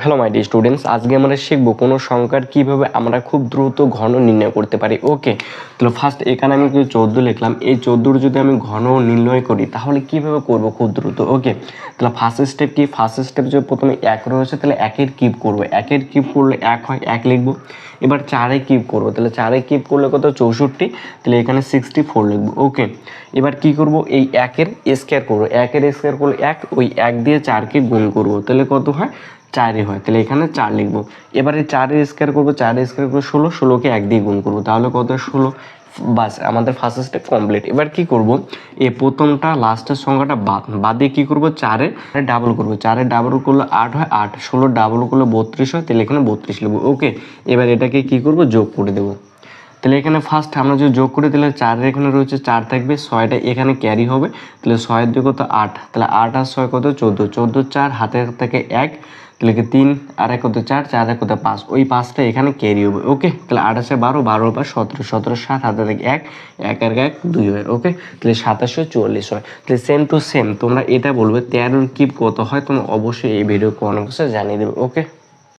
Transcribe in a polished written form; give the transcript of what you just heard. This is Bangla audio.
হ্যালো মাই ডিয়ার স্টুডেন্টস, আজকে আমরা শিখবো কোনো সংখ্যার কিভাবে আমরা খুব দ্রুত ঘন নির্ণয় করতে পারি। ওকে, তাহলে ফার্স্ট এখানে আমি 14 লিখলাম। এই 14 যদি আমি ঘন নির্ণয় করি তাহলে কিভাবে করব খুব দ্রুত। ওকে, তাহলে ফার্স্ট স্টেপ কি? ফার্স্ট স্টেপ যদি প্রথমে 1 রয়েছে তাহলে 1-এর কিউব করবো। 1-এর কিউব করলে 1 হয়, 1 লিখবো। এবার 4-এ কিউব করবো, তাহলে 4-এ কিউব করলে কত? 64, তাহলে এখানে 64 লিখবো। ওকে, এবার কি করব? এই 1-এর স্কোয়ার করবো। 1-এর স্কোয়ার করলে 1, ওই 1 দিয়ে 4-কে গুণ করবো, তাহলে কত হয়? 4 হয়, তাহলে এখানে 4 লিখবো। এবারে 4-এর স্কোয়ার করবো, 4-এর স্কোয়ার করবো 16, 16-কে 1 দিয়ে গুণ করবো, তাহলে কত? 16। বাস, আমাদের ফার্স্ট স্টেপ কমপ্লিট। এবার কি করব? এই প্রথমটা লাস্টের সংখ্যাটা বাদ দিয়ে কি করব? 4-এর ডাবল করবো। 4-এর ডাবল করলে 8 হয়, 8, 16 ডাবল করলে 32 হয়, তাহলে এখানে 32 লিখবো। ওকে, এবার এটাকে কি করব? যোগ করে দেবো। তাহলে এখানে ফার্স্ট আমরা যদি যোগ করে দিলে 4-এর এখানে রয়েছে 4 থাকবে, 6টা এখানে ক্যারি হবে, তাহলে 6-এর 2 কত? 8, তাহলে 8 আর 6 কত? 14, 14 4 হাতের থেকে 1, তাহলে কি 3 আর 1 কত? 4, 4 আর কত? 5, ওই 5টা এখানে ক্যারি হবে। ওকে, তাহলে 8 আছে 12, 12 বা 17, 17 7 হাতে থেকে 1, 1 আর 1 2 হয়। ওকে, তাহলে 2744 হয়। তাহলে সেম টু সেম তোমরা এটা বলবে 13-এর কিউব কত হয়, তোমরা অবশ্যই এই ভিডিও কমেন্ট বক্সে জানিয়ে দেবে। ওকে।